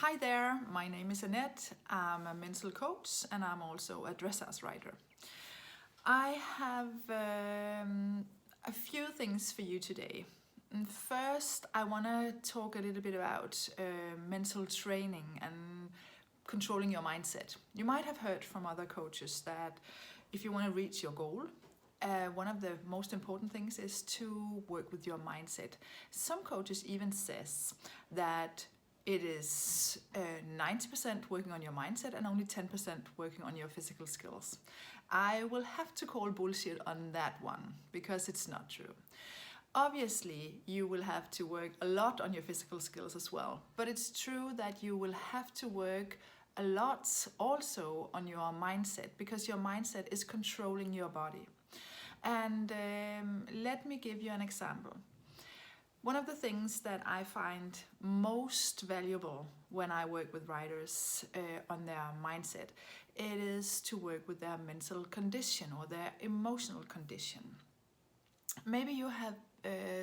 Hi there, my name is Annette. I'm a mental coach and I'm also a dressage writer. I have a few things for you today. First, I want to talk a little bit about mental training and controlling your mindset. You might have heard from other coaches that if you want to reach your goal, one of the most important things is to work with your mindset. Some coaches even says that it is 90% working on your mindset and only 10% working on your physical skills. I will have to call bullshit on that one because it's not true. Obviously, you will have to work a lot on your physical skills as well, but it's true that you will have to work a lot also on your mindset because your mindset is controlling your body. And let me give you an example. One of the things that I find most valuable when I work with writers on their mindset, it is to work with their mental condition or their emotional condition. Maybe you have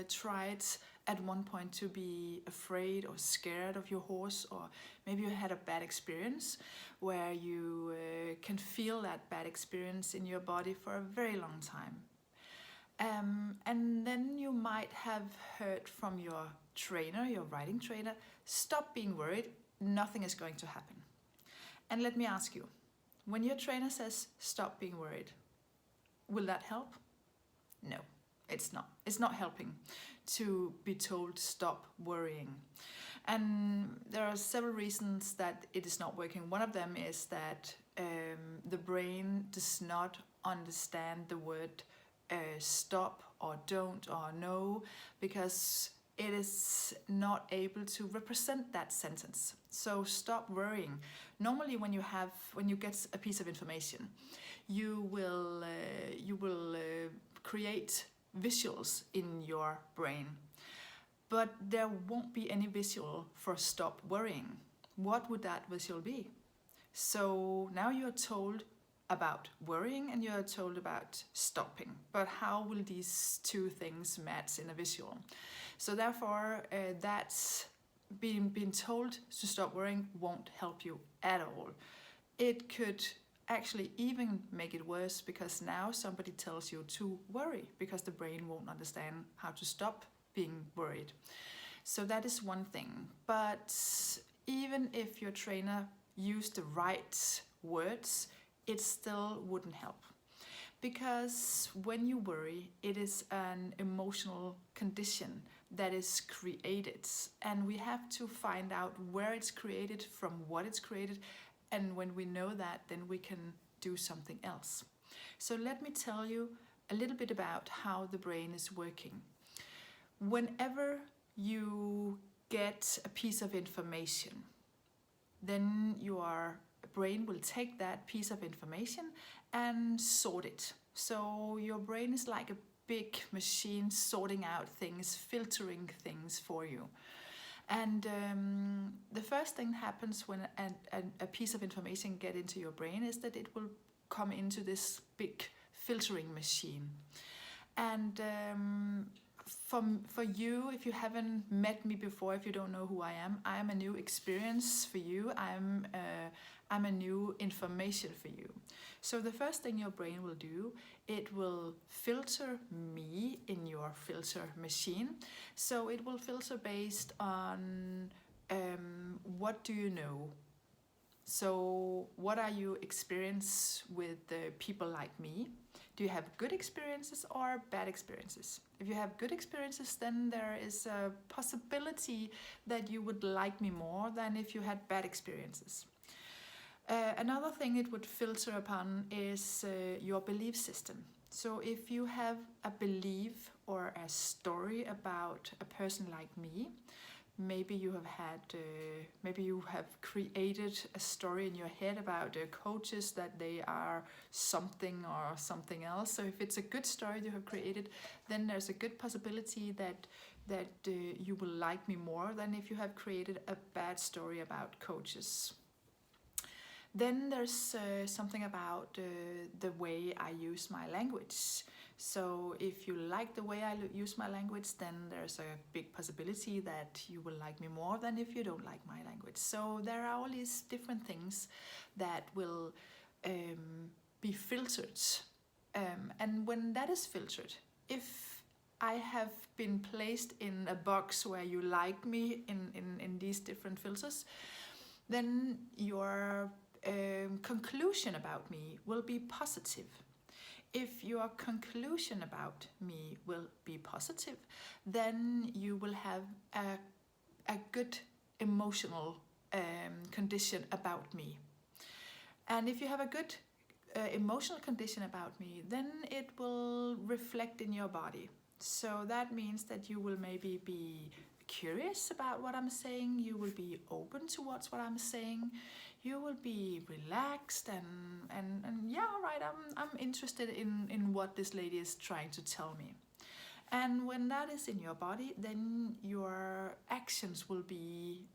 tried at one point to be afraid or scared of your horse, or maybe you had a bad experience where you can feel that bad experience in your body for a very long time. And then you might have heard from your trainer, your writing trainer, stop being worried, nothing is going to happen. And let me ask you, when your trainer says stop being worried, will that help? No, it's not. It's not helping to be told stop worrying. And there are several reasons that it is not working. One of them is that the brain does not understand the word stop or don't or no, because it is not able to represent that sentence. So stop worrying. Normally when you get a piece of information, you will create visuals in your brain, but there won't be any visual for stop worrying. What would that visual be? So now you're told about worrying and you're told about stopping, but how will these two things match in a visual? So therefore that's being told to stop worrying won't help you at all. It could actually even make it worse, because now somebody tells you to worry because the brain won't understand how to stop being worried. So that is one thing. But even if your trainer used the right words, it still wouldn't help, because when you worry, it is an emotional condition that is created, and we have to find out where it's created, from what it's created, and when we know that, then we can do something else. So let me tell you a little bit about how the brain is working. Whenever you get a piece of information, then your brain will take that piece of information and sort it. So your brain is like a big machine sorting out things, filtering things for you. And the first thing that happens when a piece of information gets into your brain is that it will come into this big filtering machine. And for you, if you haven't met me before, if you don't know who I am a new experience for you. I'm a new information for you. So the first thing your brain will do, it will filter me in your filter machine. So it will filter based on what do you know. So what are you experience with people like me? Do you have good experiences or bad experiences? If you have good experiences, then there is a possibility that you would like me more than if you had bad experiences. Another thing it would filter upon is your belief system. So if you have a belief or a story about a person like me, maybe you have created a story in your head about coaches, that they are something or something else. So if it's a good story you have created, then there's a good possibility that you will like me more than if you have created a bad story about coaches. Then there's something about the way I use my language. So if you like the way I use my language, then there's a big possibility that you will like me more than if you don't like my language. So there are all these different things that will be filtered. And when that is filtered, if I have been placed in a box where you like me in these different filters, then your conclusion about me will be positive. If your conclusion about me will be positive, then you will have a good emotional condition about me. And if you have a good emotional condition about me, then it will reflect in your body. So that means that you will maybe be curious about what I'm saying, you will be open towards what I'm saying, you will be relaxed and yeah, right, I'm interested in what this lady is trying to tell me. And when that is in your body, then your actions will be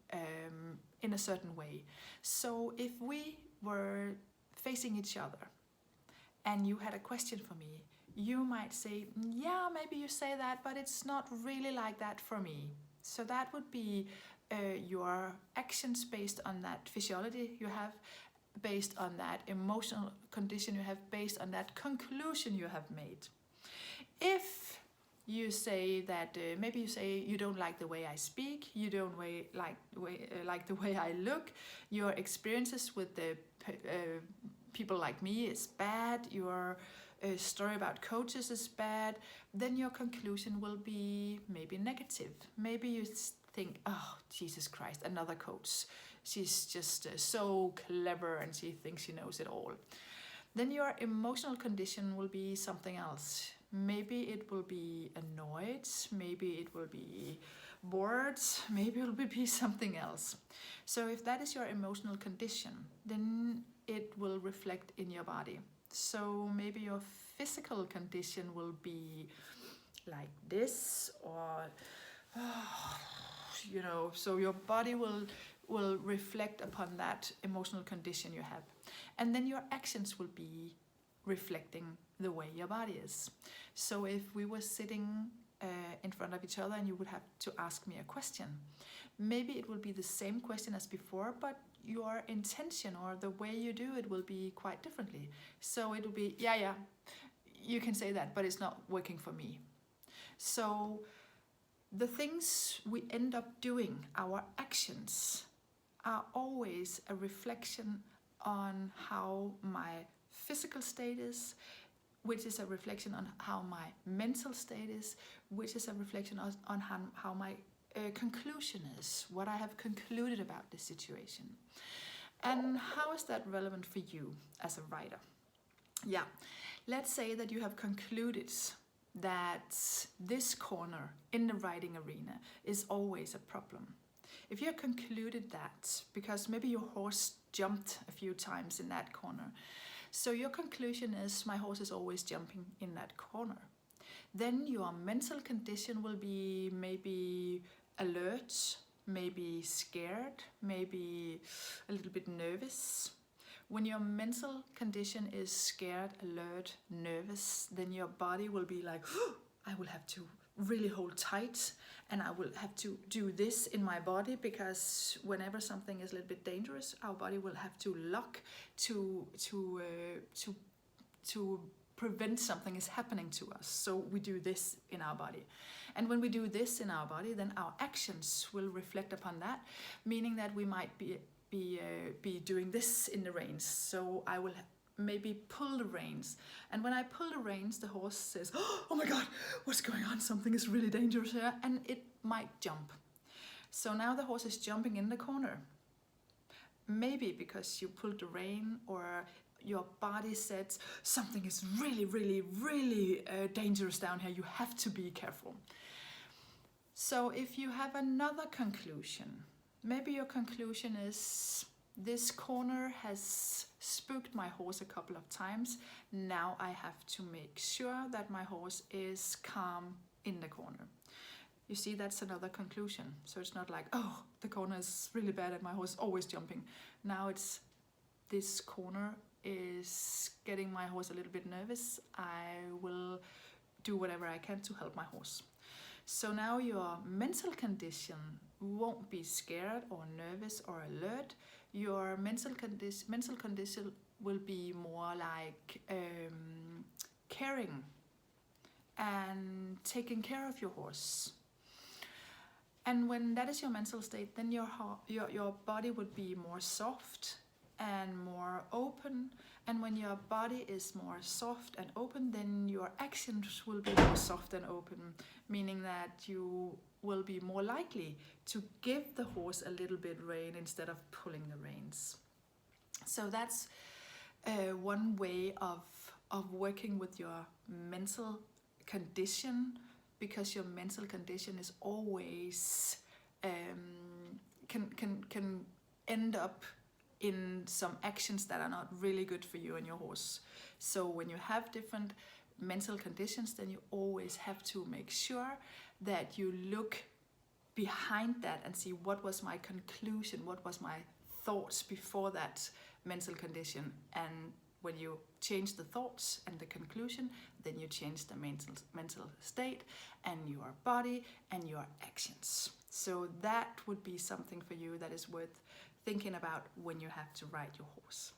in a certain way. So if we were facing each other and you had a question for me, you might say, yeah, maybe you say that, but it's not really like that for me. So that would be your actions based on that physiology you have, based on that emotional condition you have, based on that conclusion you have made. If you say that, maybe you say you don't like the way I speak, you don't like the way I look, your experiences with the people like me is bad, your story about coaches is bad, then your conclusion will be maybe negative. Maybe you think, oh, Jesus Christ, another coach. She's just so clever and she thinks she knows it all. Then your emotional condition will be something else. Maybe it will be annoyed, maybe it will be bored, maybe it will be something else. So if that is your emotional condition, then it will reflect in your body. So maybe your physical condition will be like this, or so your body will reflect upon that emotional condition you have. And then your actions will be reflecting the way your body is. So if we were sitting in front of each other and you would have to ask me a question, maybe it will be the same question as before, but your intention or the way you do it will be quite differently. So it will be, yeah, you can say that, but it's not working for me. So the things we end up doing, our actions, are always a reflection on how my physical state is, which is a reflection on how my mental state is, which is a reflection on how my conclusion is, what I have concluded about this situation. And how is that relevant for you as a writer? Yeah, let's say that you have concluded that this corner in the writing arena is always a problem. If you have concluded that, because maybe your horse jumped a few times in that corner, so your conclusion is my horse is always jumping in that corner, then your mental condition will be maybe alert, maybe scared, maybe a little bit nervous. When your mental condition is scared, alert, nervous, then your body will be like, oh, I will have to really hold tight and I will have to do this in my body, because whenever something is a little bit dangerous, our body will have to lock to prevent something is happening to us. So we do this in our body. And when we do this in our body, then our actions will reflect upon that, meaning that we might be doing this in the reins. So I will maybe pull the reins. And when I pull the reins, the horse says, oh my God, what's going on? Something is really dangerous here. And it might jump. So now the horse is jumping in the corner. Maybe because you pulled the rein, or your body says something is really, really, really dangerous down here. You have to be careful. So if you have another conclusion, maybe your conclusion is this corner has spooked my horse a couple of times. Now I have to make sure that my horse is calm in the corner. You see, that's another conclusion. So it's not like, oh, the corner is really bad and my horse is always jumping. Now it's this corner is getting my horse a little bit nervous. I will do whatever I can to help my horse. So now your mental condition won't be scared or nervous or alert. Your mental condition will be more like caring and taking care of your horse. And when that is your mental state, then your body would be more soft and more open. And when your body is more soft and open, then your actions will be more soft and open, meaning that you will be more likely to give the horse a little bit rein instead of pulling the reins. So that's one way of working with your mental condition, because your mental condition is always can end up in some actions that are not really good for you and your horse. So when you have different mental conditions, then you always have to make sure that you look behind that and see what was my conclusion, what was my thoughts before that mental condition. And when you change the thoughts and the conclusion, then you change the mental state and your body and your actions. So that would be something for you that is worth thinking about when you have to ride your horse.